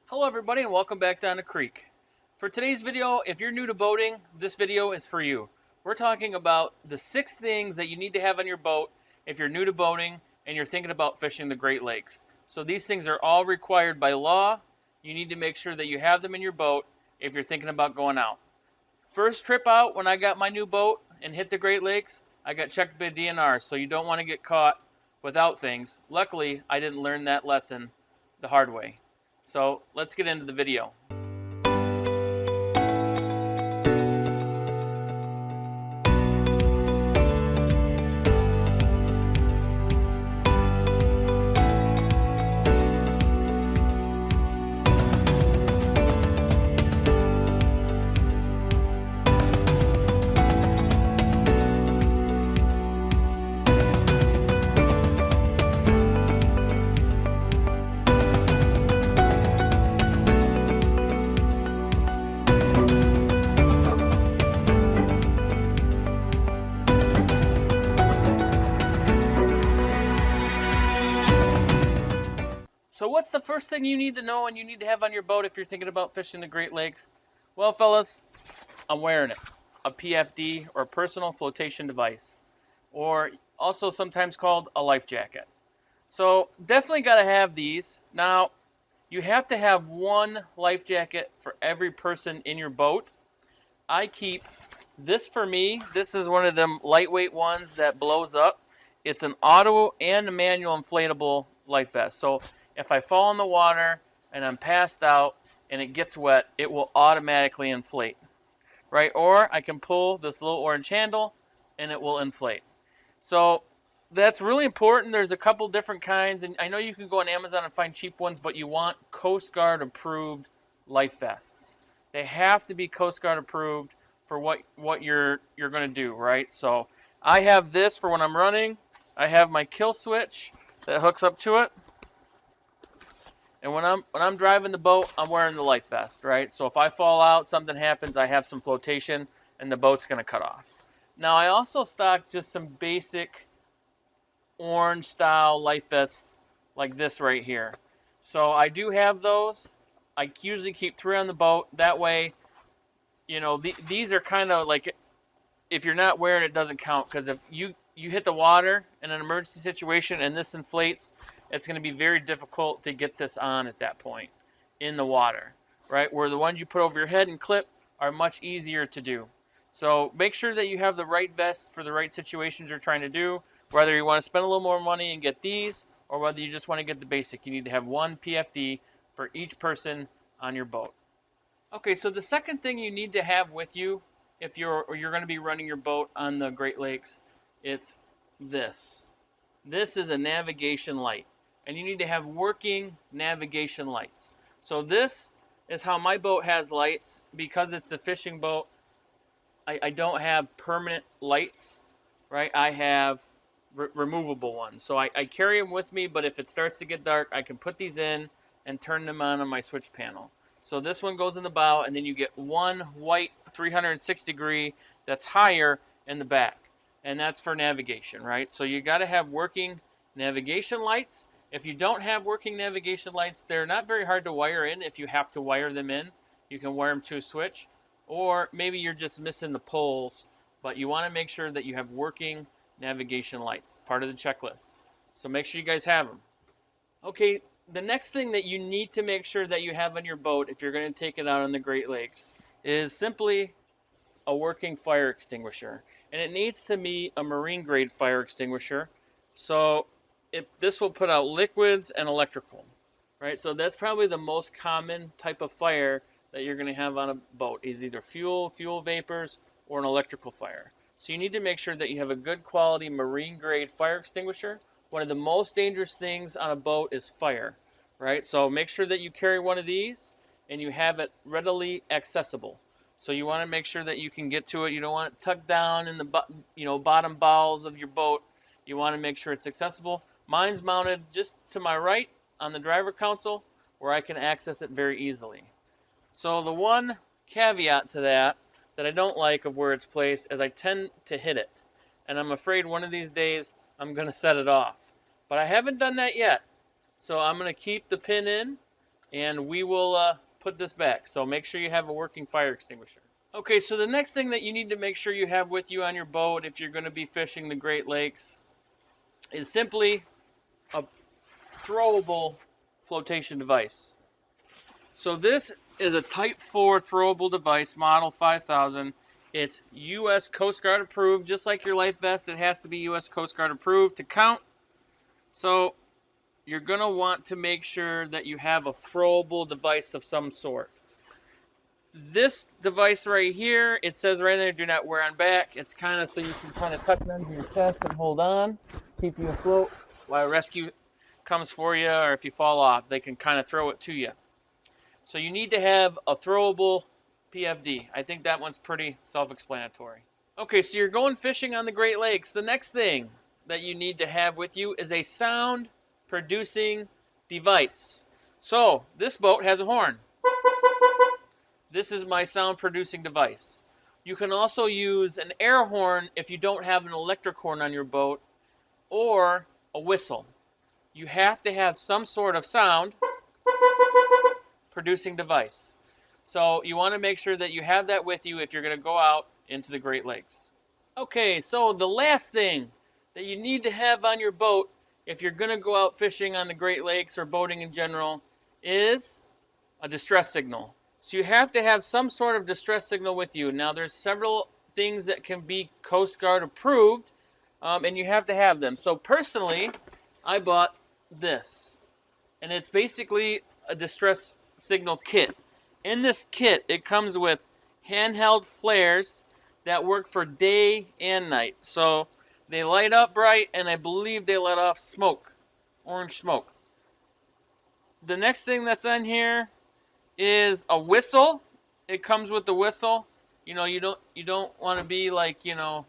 Hello everybody and welcome back down the creek. For today's video, if you're new to boating, this video is for you. We're talking about the 6 things that you need to have on your boat if you're new to boating and you're thinking about fishing the Great Lakes. So these things are all required by law. You need to make sure that you have them in your boat if you're thinking about going out. First trip out, when I got my new boat and hit the Great Lakes, I got checked by DNR, so you don't want to get caught without things. Luckily, I didn't learn that lesson the hard way. So let's get into the video. So what's the first thing you need to know and you need to have on your boat if you're thinking about fishing the Great Lakes? Well, fellas, I'm wearing it. A PFD, or personal flotation device, or also sometimes called a life jacket. So definitely got to have these. Now, you have to have one life jacket for every person in your boat. I keep this for me. This is one of them lightweight ones that blows up. It's an auto and a manual inflatable life vest. So if I fall in the water and I'm passed out and it gets wet, it will automatically inflate, right? Or I can pull this little orange handle and it will inflate. So that's really important. There's a couple different kinds, and I know you can go on Amazon and find cheap ones, but you want Coast Guard approved life vests. They have to be Coast Guard approved for what you're going to do, right? So I have this for when I'm running. I have my kill switch that hooks up to it. And when I'm driving the boat, I'm wearing the life vest, right? So if I fall out, something happens, I have some flotation, and the boat's going to cut off. Now, I also stock just some basic orange-style life vests like this right here. So I do have those. I usually keep 3 on the boat. That way, you know, these are kind of like, if you're not wearing it, doesn't count. Because if you hit the water in an emergency situation and this inflates, it's going to be very difficult to get this on at that point in the water, right? Where the ones you put over your head and clip are much easier to do. So make sure that you have the right vest for the right situations you're trying to do, whether you want to spend a little more money and get these, or whether you just want to get the basic. You need to have one PFD for each person on your boat. Okay, so the second thing you need to have with you if you're going to be running your boat on the Great Lakes, it's this. This is a navigation light. And you need to have working navigation lights. So this is how my boat has lights. Because it's a fishing boat, I don't have permanent lights, right? I have removable ones. So I carry them with me, but if it starts to get dark, I can put these in and turn them on my switch panel. So this one goes in the bow, and then you get one white 360 degree that's higher in the back. And that's for navigation, right? So you got to have working navigation lights. If you don't have working navigation lights, they're not very hard to wire in if you have to wire them in. You can wire them to a switch, or maybe you're just missing the poles, but you want to make sure that you have working navigation lights, part of the checklist. So make sure you guys have them. Okay, the next thing that you need to make sure that you have on your boat if you're going to take it out on the Great Lakes is simply a working fire extinguisher. And it needs to be a marine grade fire extinguisher. So this will put out liquids and electrical, right? So that's probably the most common type of fire that you're going to have on a boat, is either fuel vapors, or an electrical fire. So you need to make sure that you have a good quality marine grade fire extinguisher. One of the most dangerous things on a boat is fire, right? So make sure that you carry one of these and you have it readily accessible. So you want to make sure that you can get to it. You don't want it tucked down in the bottom bowels of your boat. You want to make sure it's accessible. Mine's mounted just to my right on the driver console, where I can access it very easily. So the one caveat to that I don't like of where it's placed is I tend to hit it. And I'm afraid one of these days I'm going to set it off. But I haven't done that yet. So I'm going to keep the pin in and we will put this back. So make sure you have a working fire extinguisher. Okay, so the next thing that you need to make sure you have with you on your boat if you're going to be fishing the Great Lakes is simply a throwable flotation device. So this is a Type 4 throwable device, model 5000. It's U.S. Coast Guard approved. Just like your life vest, it has to be U.S. Coast Guard approved to count. So you're going to want to make sure that you have a throwable device of some sort. This device right here, it says right there, do not wear on back. It's kind of so you can kind of tuck it under your chest and hold on, keep you afloat while rescue comes for you, or if you fall off, they can kind of throw it to you. So you need to have a throwable PFD. I think that one's pretty self-explanatory. Okay, so you're going fishing on the Great Lakes. The next thing that you need to have with you is a sound producing device. So this boat has a horn. This is my sound producing device. You can also use an air horn if you don't have an electric horn on your boat, or a whistle. You have to have some sort of sound producing device. So you want to make sure that you have that with you if you're going to go out into the Great Lakes. Okay, so the last thing that you need to have on your boat if you're going to go out fishing on the Great Lakes or boating in general is a distress signal. So you have to have some sort of distress signal with you. Now there's several things that can be Coast Guard approved, and you have to have them. So personally, I bought this, and it's basically a distress signal kit. In this kit, it comes with handheld flares that work for day and night. So they light up bright, and I believe they let off smoke, orange smoke. The next thing that's on here is a whistle. It comes with the whistle. You know, you don't want to be like, you know,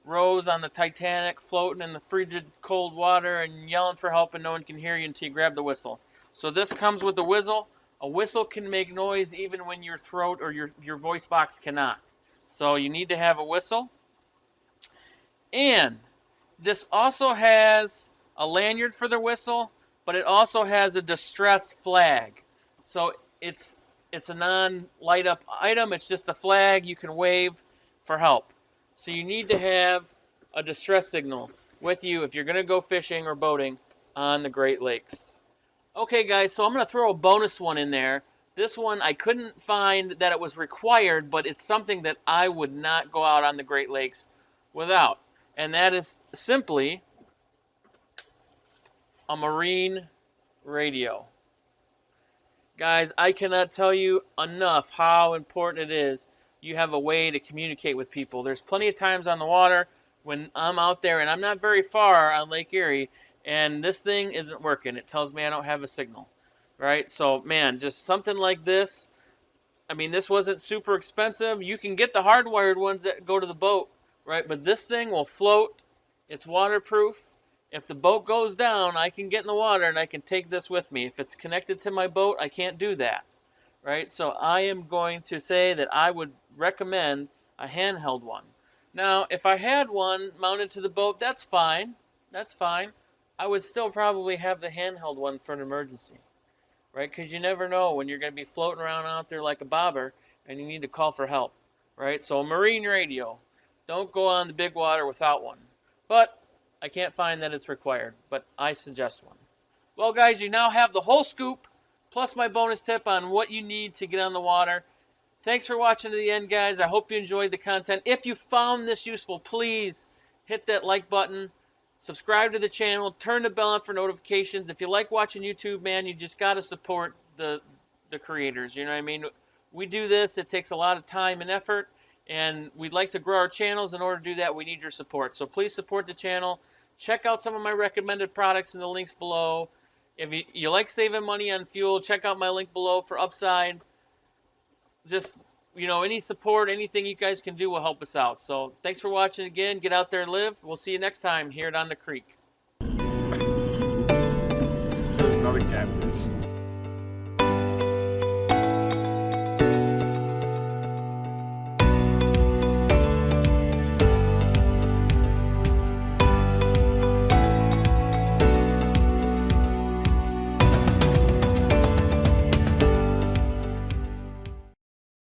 Rose on the Titanic floating in the frigid cold water and yelling for help and no one can hear you until you grab the whistle. So this comes with the whistle. A whistle can make noise even when your throat or your voice box cannot. So you need to have a whistle. And this also has a lanyard for the whistle, but it also has a distress flag. So it's a non-light up item. It's just a flag you can wave for help. So you need to have a distress signal with you if you're going to go fishing or boating on the Great Lakes. Okay, guys, so I'm going to throw a bonus one in there. This one, I couldn't find that it was required, but it's something that I would not go out on the Great Lakes without. And that is simply a marine radio. Guys, I cannot tell you enough how important it is you have a way to communicate with people. There's plenty of times on the water when I'm out there and I'm not very far on Lake Erie and this thing isn't working. It tells me I don't have a signal, right? So, man, just something like this. I mean, this wasn't super expensive. You can get the hardwired ones that go to the boat, right? But this thing will float. It's waterproof. If the boat goes down, I can get in the water and I can take this with me. If it's connected to my boat, I can't do that, right? So I am going to say that I would recommend a handheld one. Now, if I had one mounted to the boat, that's fine. That's fine. I would still probably have the handheld one for an emergency, right? Because you never know when you're going to be floating around out there like a bobber and you need to call for help, right? So a marine radio. Don't go on the big water without one. But I can't find that it's required, but I suggest one. Well, guys, you now have the whole scoop, plus my bonus tip on what you need to get on the water. Thanks for watching to the end, guys. I hope you enjoyed the content. If you found this useful, please hit that like button, subscribe to the channel, turn the bell on for notifications. If you like watching YouTube, man, you just got to support the creators. You know what I mean? We do this. It takes a lot of time and effort, and we'd like to grow our channels. In order to do that, we need your support. So please support the channel. Check out some of my recommended products in the links below. If you like saving money on fuel, check out my link below for Upside. Just, you know, any support, anything you guys can do will help us out. So thanks for watching again. Get out there and live. We'll see you next time here at On the Creek.